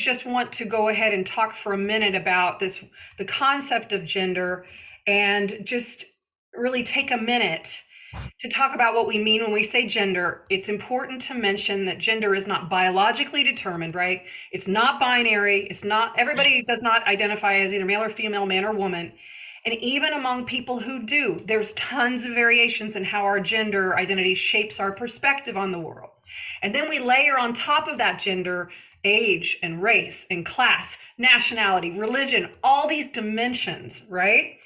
just want to go ahead and talk for a minute about the concept of gender, and just really take a minute to talk about what we mean when we say gender. It's important to mention that gender is not biologically determined, right? It's not binary. It's not, everybody does not identify as either male or female, man or woman. And even among people who do, there's tons of variations in how our gender identity shapes our perspective on the world. And then we layer on top of that gender age and race and class, nationality, religion, all these dimensions, right?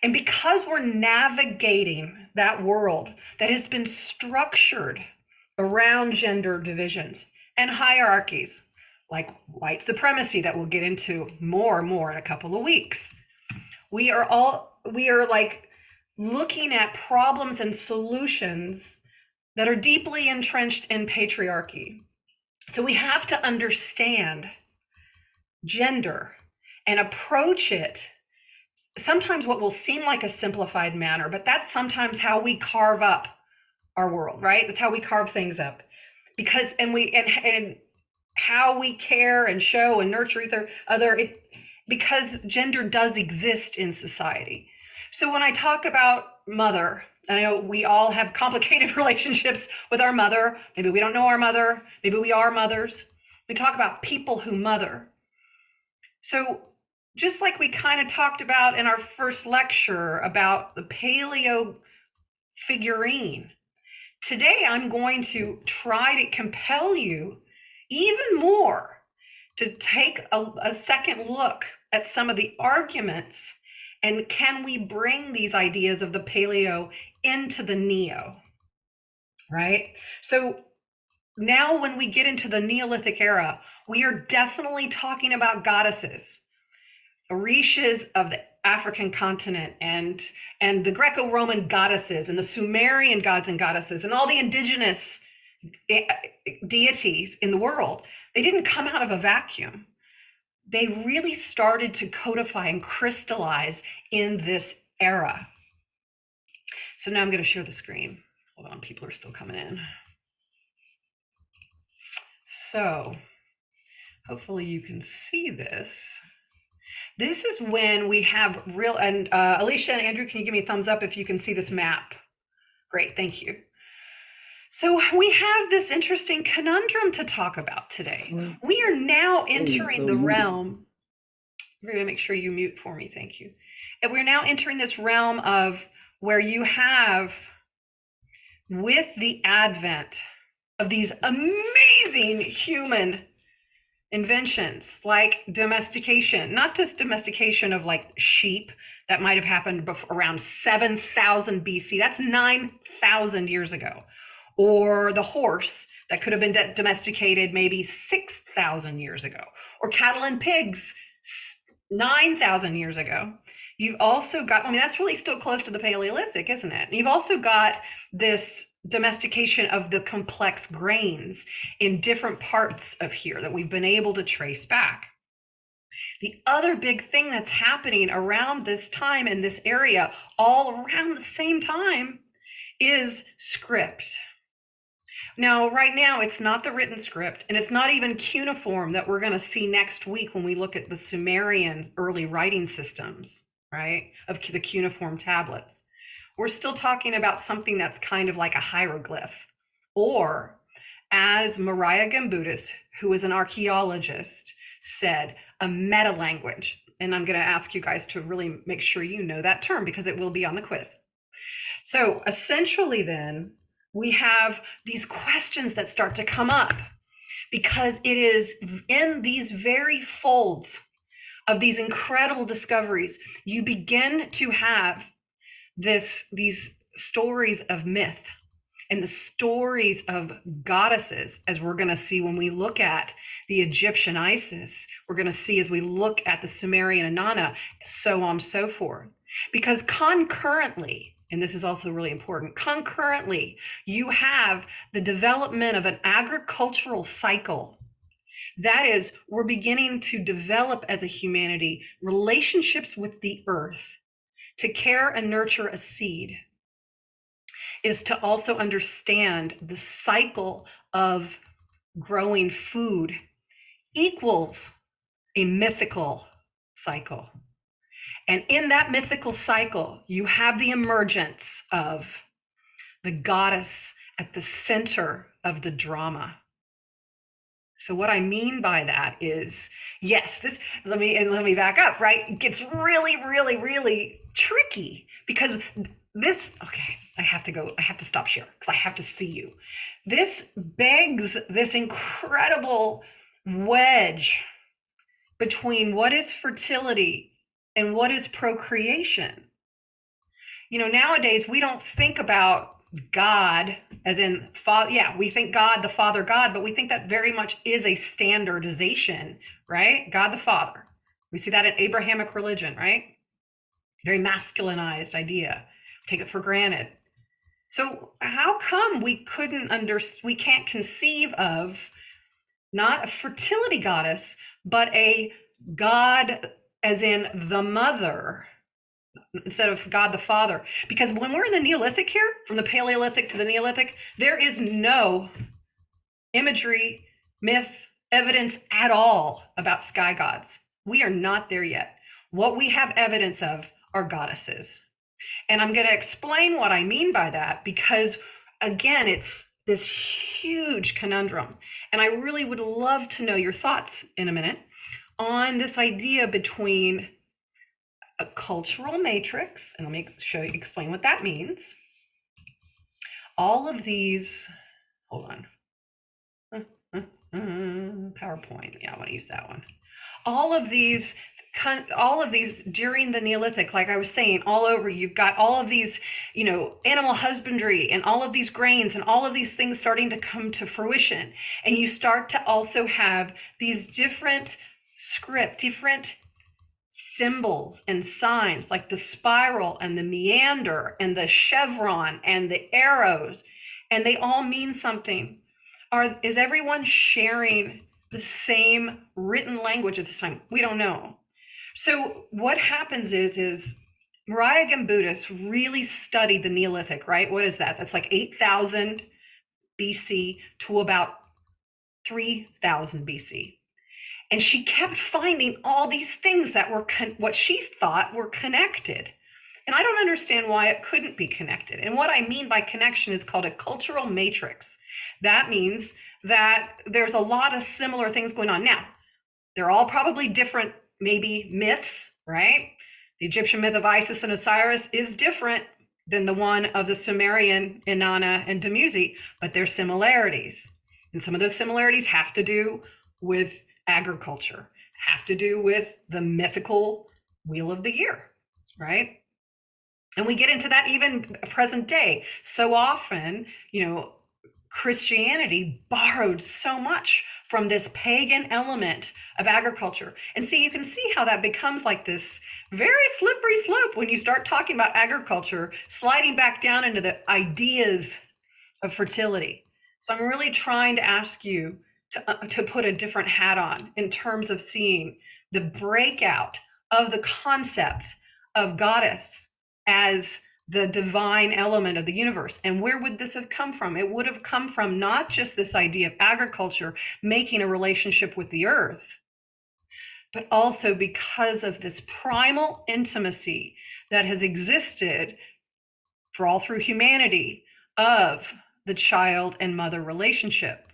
And because we're navigating that world that has been structured around gender divisions and hierarchies, like white supremacy that we'll get into more and more in a couple of weeks, we are like looking at problems and solutions that are deeply entrenched in patriarchy. So we have to understand gender and approach it sometimes what will seem like a simplified manner, but that's sometimes how we carve up our world, right? That's how we carve things up. Because and how we care and show and nurture because gender does exist in society. So when I talk about mother, and I know we all have complicated relationships with our mother. Maybe we don't know our mother. Maybe we are mothers. We talk about people who mother. So just like we kind of talked about in our first lecture about the paleo figurine, today I'm going to try to compel you even more to take a second look at some of the arguments, and can we bring these ideas of the paleo into the neo, right? So now when we get into the Neolithic era, we are definitely talking about goddesses, orishas of the African continent, and the Greco-Roman goddesses, and the Sumerian gods and goddesses, and all the indigenous deities in the world. They didn't come out of a vacuum. They really started to codify and crystallize in this era. So now I'm going to share the screen. Hold on, people are still coming in. So hopefully you can see this. This is when we have real, and Alicia and Andrew, can you give me a thumbs up if you can see this map? Great, thank you. So we have this interesting conundrum to talk about today. We are now entering the realm. I'm going to make sure you mute for me, thank you. And we're now entering this realm of where you have, with the advent of these amazing human inventions like domestication, not just domestication of like sheep that might have happened around 7,000 BC, that's 9,000 years ago, or the horse that could have been domesticated maybe 6,000 years ago, or cattle and pigs 9,000 years ago. You've also got, I mean, that's really still close to the Paleolithic, isn't it? You've also got this domestication of the complex grains in different parts of here that we've been able to trace back. The other big thing that's happening around this time in this area, all around the same time, is script. Now, right now, it's not the written script, and it's not even cuneiform that we're going to see next week when we look at the Sumerian early writing systems, right, of the cuneiform tablets. We're still talking about something that's kind of like a hieroglyph, or as Mariah Gambudis, who is an archaeologist, said, a meta language. And I'm going to ask you guys to really make sure you know that term because it will be on the quiz. So essentially then, we have these questions that start to come up because it is in these very folds of these incredible discoveries, you begin to have these stories of myth and the stories of goddesses, as we're going to see when we look at the Egyptian Isis, we're going to see as we look at the Sumerian Inanna, so on and so forth. Because concurrently, and this is also really important, concurrently, you have the development of an agricultural cycle. That is, we're beginning to develop as a humanity relationships with the earth to care and nurture a seed. Is to also understand the cycle of growing food equals a mythical cycle. And in that mythical cycle, you have the emergence of the goddess at the center of the drama. So what I mean by that is, yes, let me back up, right? It gets really, really, really tricky because okay, I have to stop share because I have to see you. This begs this incredible wedge between what is fertility and what is procreation. Nowadays we don't think about God as in father. Yeah, we think God, the Father God, but we think that very much is a standardization, right? God the Father. We see that in Abrahamic religion, right? Very masculinized idea. Take it for granted. So how come we can't conceive of not a fertility goddess, but a God as in the mother instead of God the Father? Because when we're in the Neolithic here, from the Paleolithic to the Neolithic, there is no imagery, myth, evidence at all about sky gods. We are not there yet. What we have evidence of are goddesses. And I'm going to explain what I mean by that because, again, it's this huge conundrum. And I really would love to know your thoughts in a minute on this idea between a cultural matrix, and let me explain what that means. All of these, hold on. PowerPoint, yeah, I want to use that one. All of these during the Neolithic, like I was saying, all over, you've got all of these, animal husbandry and all of these grains and all of these things starting to come to fruition. And you start to also have these different different symbols and signs like the spiral and the meander and the chevron and the arrows, and they all mean something. Is everyone sharing the same written language at this time? We don't know. So what happens is Mariah Gimbutas really studied the Neolithic, right? What is that? That's like 8,000 BC to about 3,000 BC. And she kept finding all these things that were what she thought were connected. And I don't understand why it couldn't be connected. And what I mean by connection is called a cultural matrix. That means that there's a lot of similar things going on. Now, they're all probably different, maybe myths, right? The Egyptian myth of Isis and Osiris is different than the one of the Sumerian Inanna and Dumuzi, but there's similarities. And some of those similarities have to do with agriculture, have to do with the mythical wheel of the year, right? And we get into that even present day. So often, Christianity borrowed so much from this pagan element of agriculture. And see, you can see how that becomes like this very slippery slope when you start talking about agriculture, sliding back down into the ideas of fertility. So I'm really trying to ask you to put a different hat on in terms of seeing the breakout of the concept of goddess as the divine element of the universe. And where would this have come from? It would have come from not just this idea of agriculture making a relationship with the earth, but also because of this primal intimacy that has existed for all through humanity of the child and mother relationship.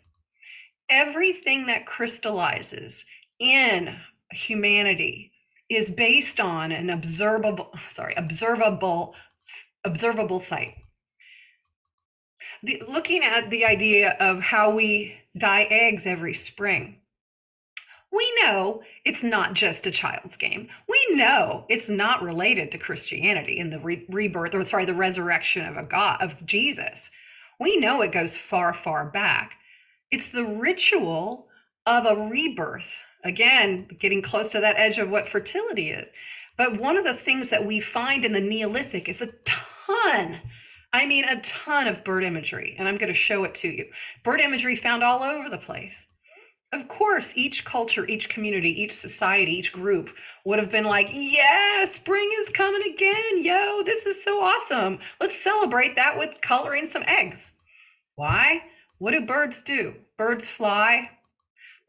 Everything that crystallizes in humanity is based on an observable site. Looking at the idea of how we dye eggs every spring, we know it's not just a child's game. We know it's not related to Christianity and the the resurrection of Jesus. We know it goes far, far back. It's the ritual of a rebirth. Again, getting close to that edge of what fertility is. But one of the things that we find in the Neolithic is a ton of bird imagery. And I'm going to show it to you. Bird imagery found all over the place. Of course, each culture, each community, each society, each group would have been like, yeah, spring is coming again. Yo, this is so awesome. Let's celebrate that with coloring some eggs. Why? What do? Birds fly.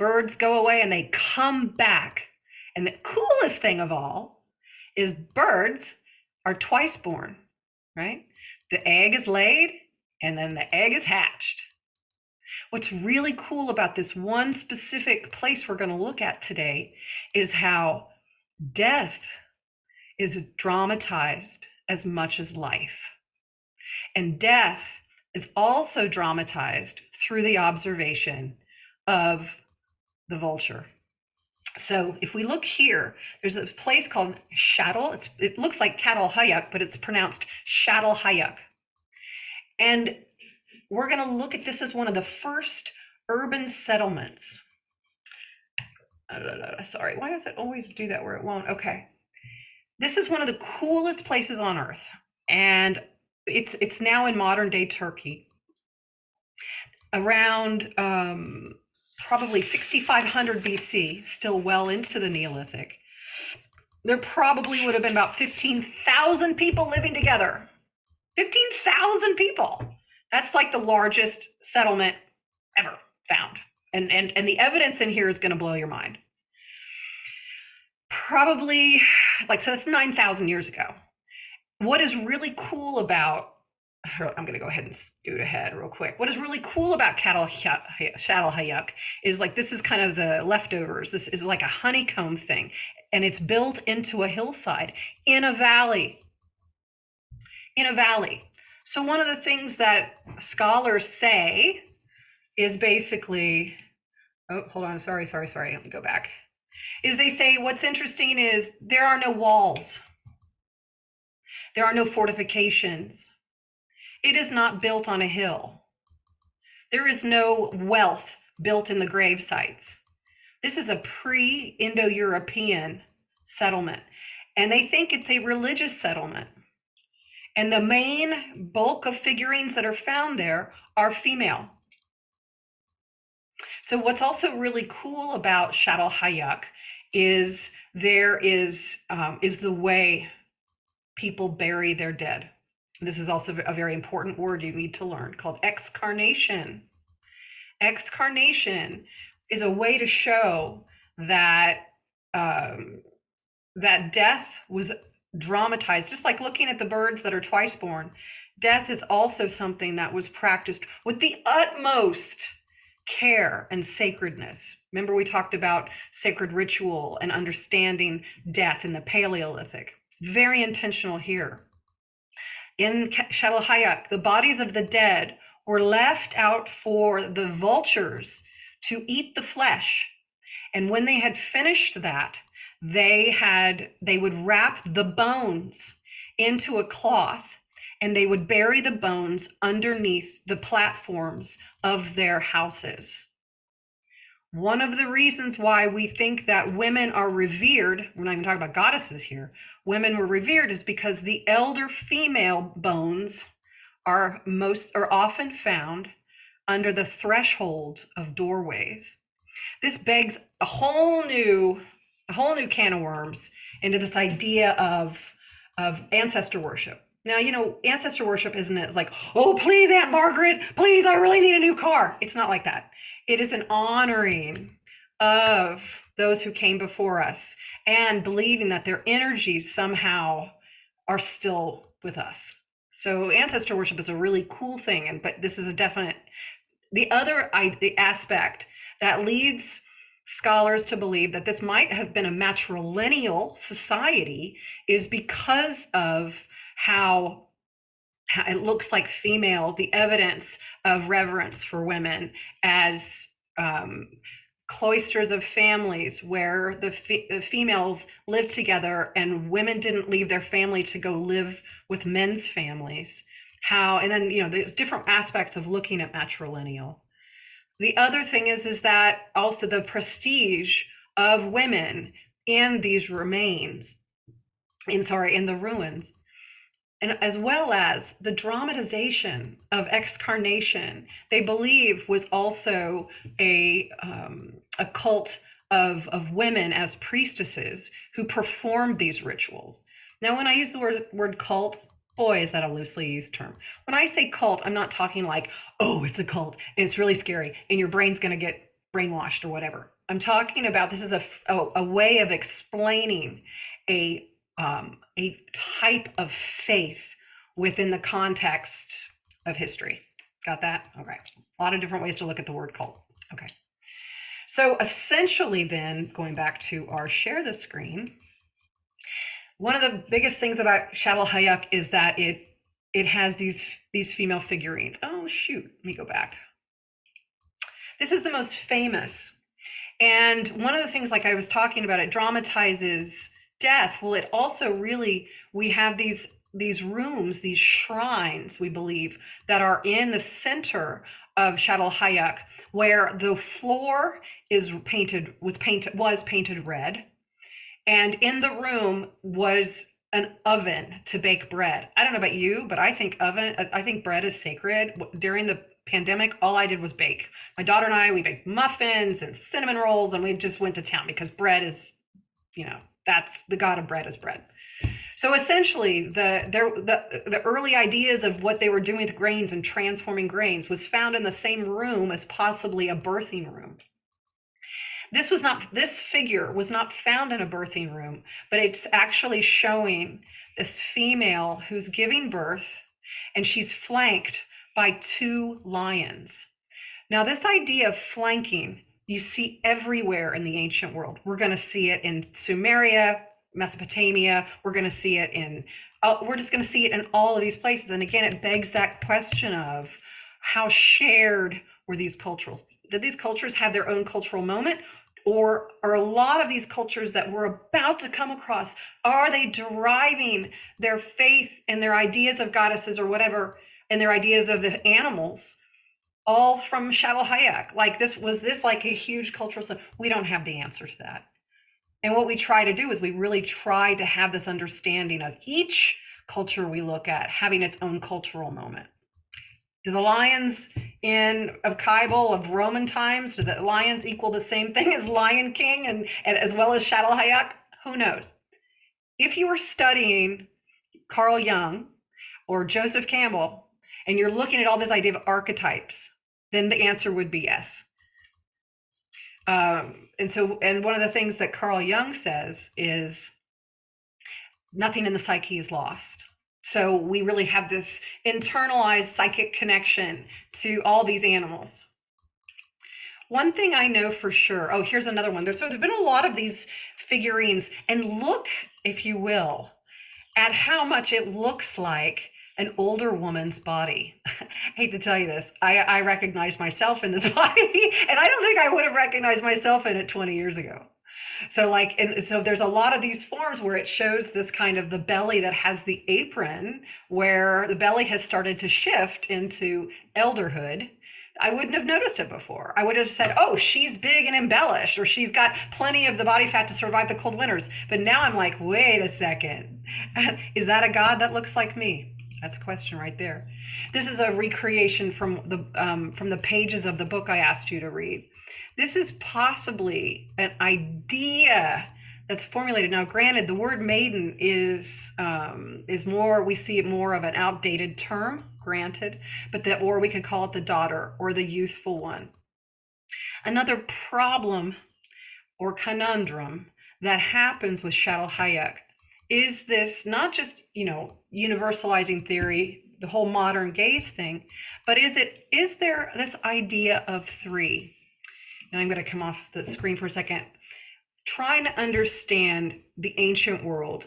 Birds go away and they come back. And the coolest thing of all is birds are twice born, right? The egg is laid and then the egg is hatched. What's really cool about this one specific place we're going to look at today is how death is dramatized as much as life. And death is also dramatized through the observation of the vulture. So if we look here, there's a place called Shattel. It looks like Cattle Hayuk, but it's pronounced Shattel Hayuk. And we're going to look at this as one of the first urban settlements. Sorry, why does it always do that where it won't? Okay. This is one of the coolest places on Earth, and it's now in modern day Turkey. Around probably 6,500 BC, still well into the Neolithic, there probably would have been about 15,000 people living together. 15,000 people. That's like the largest settlement ever found. And the evidence in here is going to blow your mind. Probably, so that's 9,000 years ago. What is really cool about, I'm going to go ahead and scoot ahead real quick. What is really cool about Shattel Hayuk is this is kind of the leftovers. This is like a honeycomb thing, and it's built into a hillside in a valley. In a valley. So one of the things that scholars say is basically, oh, hold on, sorry, let me go back. Is they say what's interesting is there are no walls. There are no fortifications. It is not built on a hill. There is no wealth built in the grave sites. This is a pre-Indo-European settlement, and they think it's a religious settlement. And the main bulk of figurines that are found there are female. So what's also really cool about Shattel Hayuk is there is the way people bury their dead. This is also a very important word you need to learn called excarnation. Excarnation is a way to show that that death was dramatized, just like looking at the birds that are twice born. Death is also something that was practiced with the utmost care and sacredness. Remember, we talked about sacred ritual and understanding death in the Paleolithic. Very intentional here. In Shattel Hayuk, the bodies of the dead were left out for the vultures to eat the flesh. And when they had finished that, they would wrap the bones into a cloth, and they would bury the bones underneath the platforms of their houses. One of the reasons why we think that women are revered, we're not even talking about goddesses here, women were revered is because the elder female bones are often found under the thresholds of doorways. This begs a whole new can of worms into this idea of ancestor worship. Now, ancestor worship isn't it like, oh, please, Aunt Margaret, please, I really need a new car. It's not like that. It is an honoring of those who came before us and believing that their energies somehow are still with us. So ancestor worship is a really cool thing, but this is a definite. The other aspect that leads scholars to believe that this might have been a matrilineal society is because of how it looks like females, the evidence of reverence for women as cloisters of families where the females lived together and women didn't leave their family to go live with men's families. And then, there's different aspects of looking at matrilineal. The other thing is that also the prestige of women in these remains, in the ruins, and as well as the dramatization of excarnation, they believe was also a cult of women as priestesses who performed these rituals. Now, when I use the word cult, boy, is that a loosely used term. When I say cult, I'm not talking like, oh, it's a cult and it's really scary and your brain's going to get brainwashed or whatever. I'm talking about this is a way of explaining a type of faith within the context of history. Got that? Okay. A lot of different ways to look at the word cult. Okay. So essentially then, going back to our share the screen, one of the biggest things about Shadal Hayak is that it has these female figurines. Oh shoot, let me go back. This is the most famous. And one of the things, like I was talking about, it dramatizes death. Well, it also really, we have these rooms, these shrines, we believe, that are in the center of Shadal Hayak, where the floor was painted red, and in the room was an oven to bake bread. I don't know about you, but I think bread is sacred. During the pandemic, all I did was bake. My daughter and I, we baked muffins and cinnamon rolls, and we just went to town because bread is, that's the god of bread is bread. So essentially, the early ideas of what they were doing with grains and transforming grains was found in the same room as possibly a birthing room. This figure was not found in a birthing room, but it's actually showing this female who's giving birth, and she's flanked by 2 lions. Now, this idea of flanking, you see everywhere in the ancient world. We're going to see it in Sumeria, Mesopotamia. We're going to see it we're just going to see it in all of these places. And again, it begs that question of how shared were these cultures? Did these cultures have their own cultural moment? Or are a lot of these cultures that we're about to come across, are they deriving their faith and their ideas of goddesses or whatever, and their ideas of the animals, all from Shadal Hayak? Was this like a huge cultural stuff? We don't have the answers to that. And what we try to do is we really try to have this understanding of each culture we look at having its own cultural moment. Do the lions of Kybal of Roman times, do the lions equal the same thing as Lion King and as well as Shadal Hayak? Who knows? If you were studying Carl Jung or Joseph Campbell, and you're looking at all this idea of archetypes, then the answer would be yes. And one of the things that Carl Jung says is nothing in the psyche is lost. So we really have this internalized psychic connection to all these animals. One thing I know for sure, oh, here's another one. There's been a lot of these figurines, and look, if you will, at how much it looks like an older woman's body. I hate to tell you this, I recognize myself in this body, and I don't think I would have recognized myself in it 20 years ago. So there's a lot of these forms where it shows this kind of the belly that has the apron, where the belly has started to shift into elderhood. I wouldn't have noticed it before. I would have said, oh, she's big and embellished, or she's got plenty of the body fat to survive the cold winters. But now I'm like, wait a second, is that a god that looks like me? That's a question right there. This is a recreation from the pages of the book I asked you to read. This is possibly an idea that's formulated. Now, granted, the word maiden is more, we see it more of an outdated term, granted, or we could call it the daughter or the youthful one. Another problem or conundrum that happens with Shadal Hayak is this, not just, universalizing theory, the whole modern gaze thing, but is there this idea of 3? And I'm going to come off the screen for a second. Trying to understand the ancient world.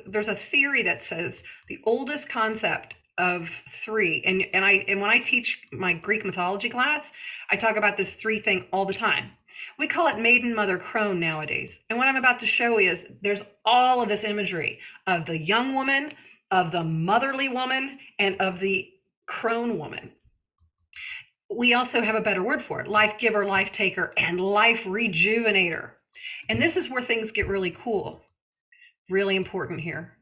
There's a theory that says the oldest concept of 3, and when I teach my Greek mythology class, I talk about this 3 thing all the time. We call it maiden, mother, crone nowadays. And what I'm about to show is there's all of this imagery of the young woman, of the motherly woman, and of the crone woman. We also have a better word for it: life giver, life taker, and life rejuvenator. And this is where things get really cool, really important here.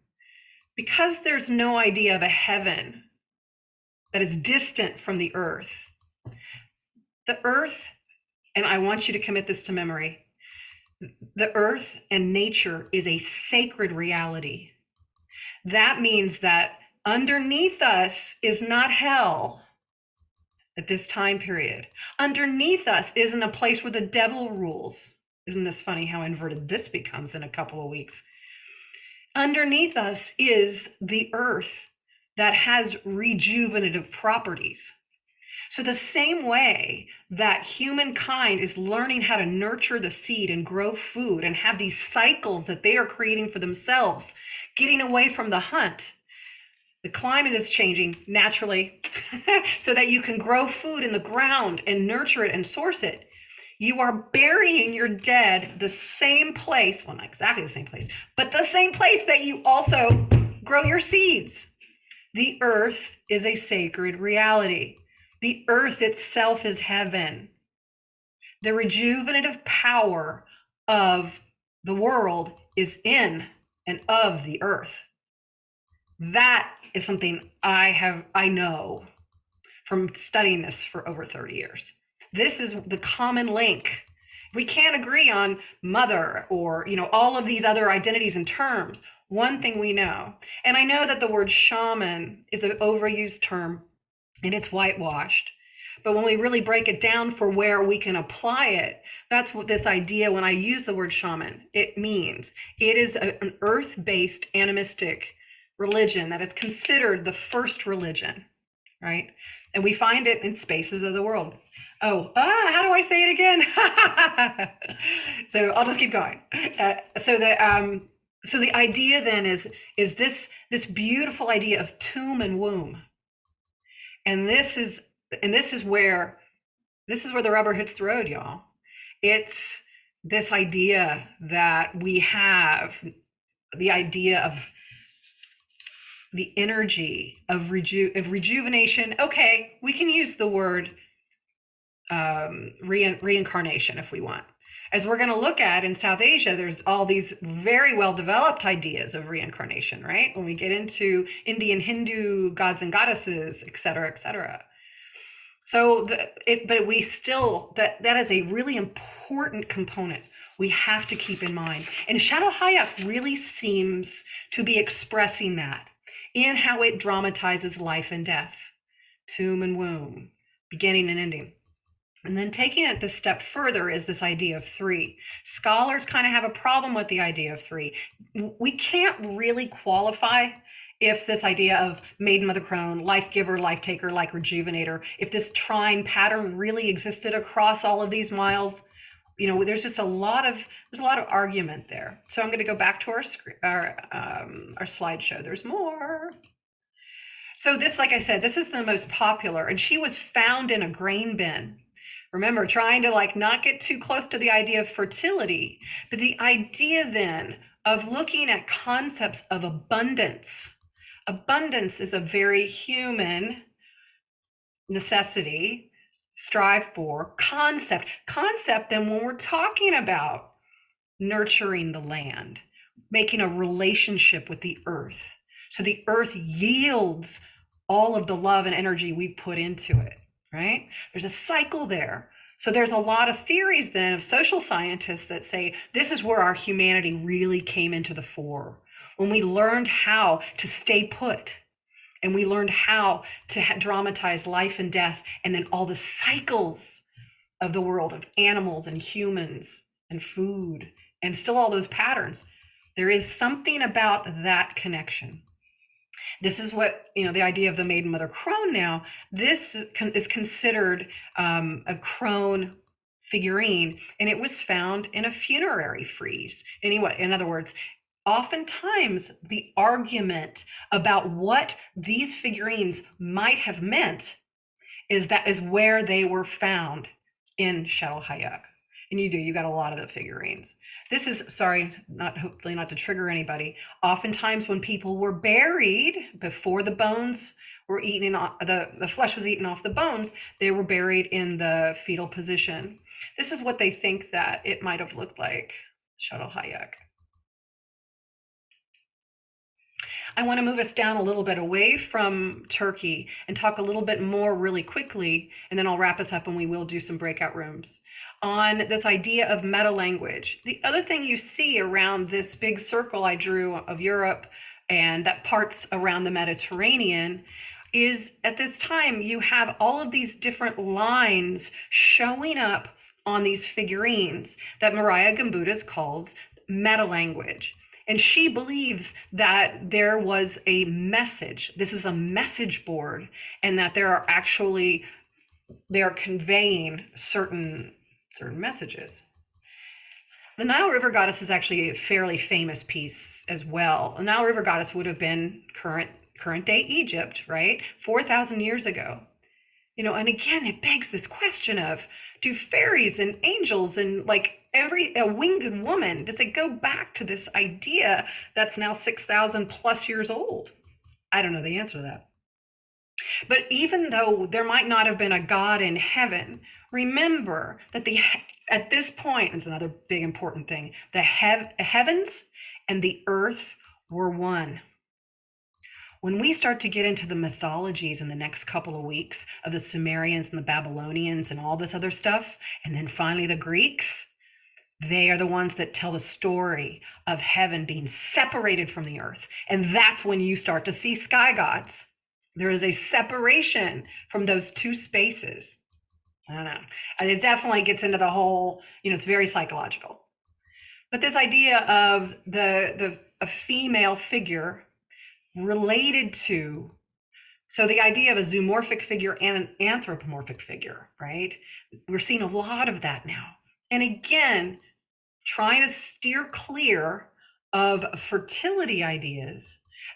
Because there's no idea of a heaven that is distant from the earth, and I want you to commit this to memory, the earth and nature is a sacred reality. That means that underneath us is not hell. at this time period. Underneath us isn't a place where the devil rules. Isn't this funny how inverted this becomes in a couple of weeks? Underneath us is the earth that has rejuvenative properties. So the same way that humankind is learning how to nurture the seed and grow food and have these cycles that they are creating for themselves, getting away from the hunt, the climate is changing naturally so that you can grow food in the ground and nurture it and source it. You are burying your dead the same place, well, not exactly the same place, but the same place that you also grow your seeds. The earth is a sacred reality. The earth itself is heaven. The rejuvenative power of the world is in and of the earth. That is something I know from studying this for over 30 years. This is the common link. We can't agree on mother or, all of these other identities and terms. One thing we know, and I know that the word shaman is an overused term and it's whitewashed, but when we really break it down for where we can apply it, that's what this idea, when I use the word shaman, it means. It is an earth-based animistic religion that is considered the first religion, right? And we find it in spaces of the world. How do I say it again? So I'll just keep going. So the idea then is this beautiful idea of tomb and womb, and this is where the rubber hits the road, y'all. It's this idea that we have the idea of the energy of rejuvenation. Okay, we can use the word reincarnation if we want. As we're going to look at in South Asia, there's all these very well developed ideas of reincarnation, right? When we get into Indian Hindu gods and goddesses, et cetera, et cetera. So, but we still, that is a really important component we have to keep in mind. And Shadow Hayek really seems to be expressing that in how it dramatizes life and death, tomb and womb, beginning and ending. And then taking it this step further is this idea of three. Scholars kind of have a problem with the idea of three. We can't really qualify if this idea of maiden, mother, crone, life giver, life taker, like rejuvenator, if this trine pattern really existed across all of these miles. There's just a lot of argument there. So I'm going to go back to our slideshow. There's more. So this, like I said, this is the most popular, and she was found in a grain bin. Remember, trying to not get too close to the idea of fertility, but the idea then of looking at concepts of abundance. Abundance is a very human necessity, strive for, concept. Then when we're talking about nurturing the land, making a relationship with the earth, so the earth yields all of the love and energy we put into it. Right? There's a cycle there. So there's a lot of theories then of social scientists that say this is where our humanity really came into the fore. When we learned how to stay put, and we learned how to dramatize life and death, and then all the cycles of the world of animals and humans and food, and still all those patterns. There is something about that connection. This is what, the idea of the maiden, mother, crone now, this is considered a crone figurine, and it was found in a funerary frieze. Anyway, in other words, oftentimes the argument about what these figurines might have meant is where they were found in Shadow Hayek. And you got a lot of the figurines. This is, hopefully not to trigger anybody. Oftentimes when people were buried before the bones were eaten, the flesh was eaten off the bones, they were buried in the fetal position. This is what they think that it might have looked like, Shadow Hayek. I want to move us down a little bit away from Turkey and talk a little bit more really quickly, and then I'll wrap us up and we will do some breakout rooms on this idea of meta language. The other thing you see around this big circle I drew of Europe and that parts around the Mediterranean is at this time you have all of these different lines showing up on these figurines that Mariah Gambudas calls meta language. And she believes that there was a message. This is a message board, and that they are conveying certain messages. The Nile River Goddess is actually a fairly famous piece as well. The Nile River Goddess would have been current day Egypt, right? 4,000 years ago. And again, it begs this question of, do fairies and angels and like a winged woman, does it go back to this idea that's now 6,000 plus years old? I don't know the answer to that. But even though there might not have been a God in heaven, remember that at this point, it's another big important thing, the heavens and the earth were one. When we start to get into the mythologies in the next couple of weeks of the Sumerians and the Babylonians and all this other stuff, and then finally the Greeks, they are the ones that tell the story of heaven being separated from the earth. And that's when you start to see sky gods. There is a separation from those two spaces. I don't know. And it definitely gets into the whole, it's very psychological. But this idea of a female figure related to, so the idea of a zoomorphic figure and an anthropomorphic figure, right? We're seeing a lot of that now. And again, trying to steer clear of fertility ideas.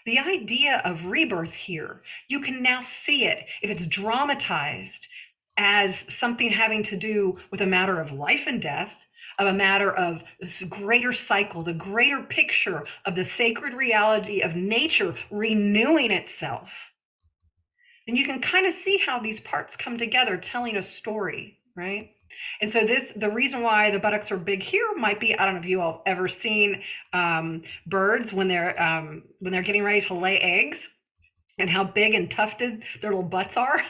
The idea of rebirth here, you can now see it if it's dramatized as something having to do with a matter of life and death, of a matter of this greater cycle, the greater picture of the sacred reality of nature renewing itself. And you can kind of see how these parts come together, telling a story, right? And so the reason why the buttocks are big here might be, I don't know if you all ever seen birds when they're getting ready to lay eggs, and how big and tufted their little butts are.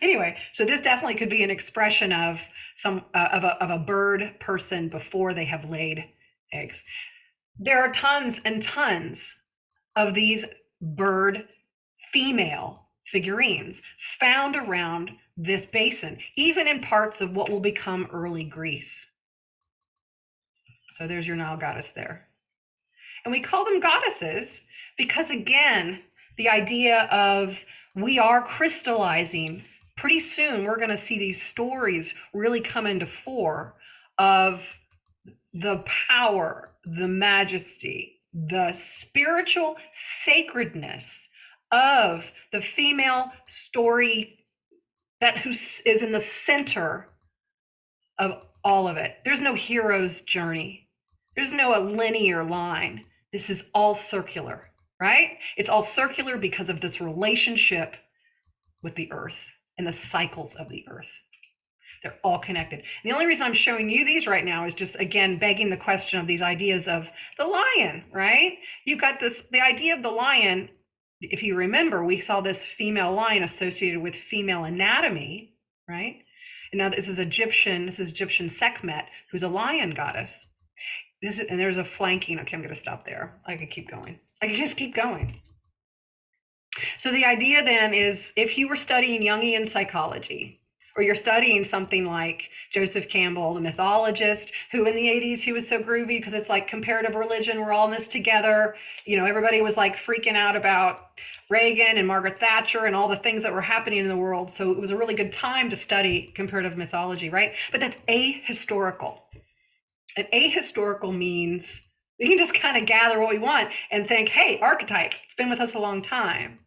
Anyway, so this definitely could be an expression of a bird person before they have laid eggs. There are tons and tons of these bird female figurines found around this basin, even in parts of what will become early Greece. So there's your Nile goddess there. And we call them goddesses because, again, the idea of we are crystallizing. Pretty soon we're going to see these stories really come into fore of the power, the majesty, the spiritual sacredness of the female story who is in the center of all of it. There's no hero's journey. There's no linear line. This is all circular, right? It's all circular because of this relationship with the earth and the cycles of the earth. They're all connected. And the only reason I'm showing you these right now is just, again, begging the question of these ideas of the lion, right? You've got the idea of the lion. If you remember, we saw this female lion associated with female anatomy, right? And now this is Egyptian Sekhmet, who's a lion goddess. And there's a flanking. Okay, I'm going to stop there. I can keep going. I can just keep going. So the idea then is, if you were studying Jungian psychology, or you're studying something like Joseph Campbell, the mythologist, who in the 80s, he was so groovy because it's like comparative religion, we're all in this together. Everybody was like freaking out about Reagan and Margaret Thatcher and all the things that were happening in the world. So it was a really good time to study comparative mythology, right? But that's ahistorical. And ahistorical means we can just kind of gather what we want and think, hey, archetype, it's been with us a long time.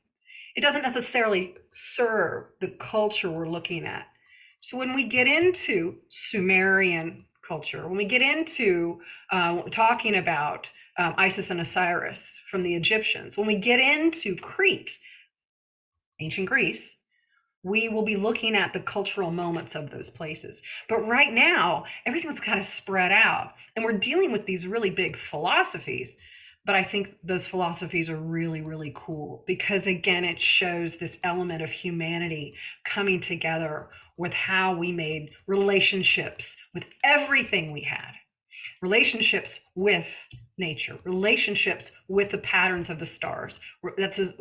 It doesn't necessarily serve the culture we're looking at. So when we get into Sumerian culture, when we get into talking about Isis and Osiris from the Egyptians, when we get into Crete, ancient Greece, we will be looking at the cultural moments of those places. But right now, everything's kind of spread out, and we're dealing with these really big philosophies. But I think those philosophies are really, really cool because, again, it shows this element of humanity coming together with how we made relationships with everything we had, relationships with nature, relationships with the patterns of the stars.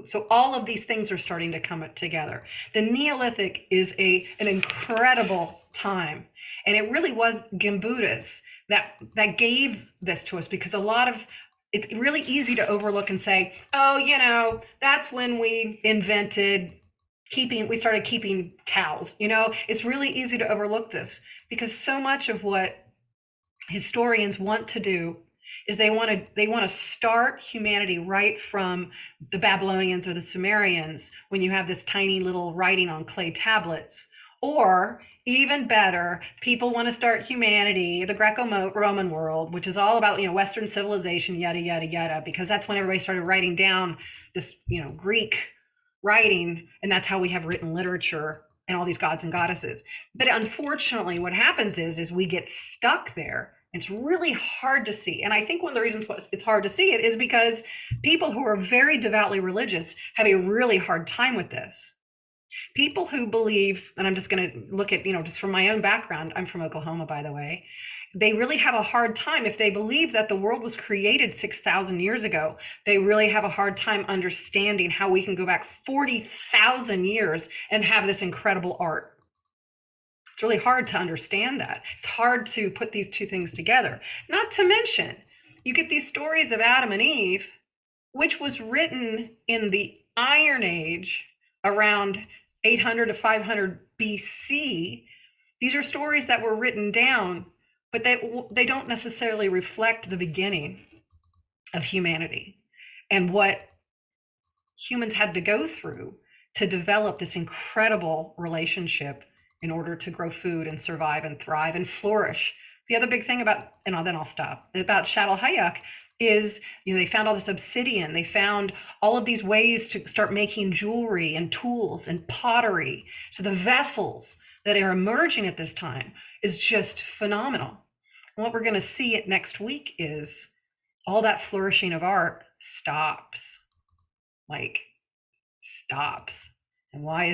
So all of these things are starting to come together. The Neolithic is an incredible time, and it really was Gimbutas that gave this to us, because a lot of it's really easy to overlook and say, oh, that's when we started keeping cows. It's really easy to overlook this, because so much of what historians want to do is they want to start humanity right from the Babylonians or the Sumerians, when you have this tiny little writing on clay tablets. Or even better, people want to start humanity, the Greco-Roman world, which is all about, Western civilization, yada, yada, yada, because that's when everybody started writing down this, Greek writing, and that's how we have written literature and all these gods and goddesses. But unfortunately, what happens is we get stuck there. It's really hard to see. And I think one of the reasons it's hard to see it is because people who are very devoutly religious have a really hard time with this. People who believe, and I'm just going to look at, just from my own background, I'm from Oklahoma, by the way, they really have a hard time, if they believe that the world was created 6,000 years ago, they really have a hard time understanding how we can go back 40,000 years and have this incredible art. It's really hard to understand that. It's hard to put these two things together. Not to mention, you get these stories of Adam and Eve, which was written in the Iron Age around 800 to 500 BC. These are stories that were written down, but they don't necessarily reflect the beginning of humanity and what humans had to go through to develop this incredible relationship in order to grow food and survive and thrive and flourish. The other big thing about, and then I'll stop, about Çatalhöyük is, they found all this obsidian. They found all of these ways to start making jewelry and tools and pottery. So the vessels that are emerging at this time is just phenomenal. And what we're going to see next week is all that flourishing of art stops. And why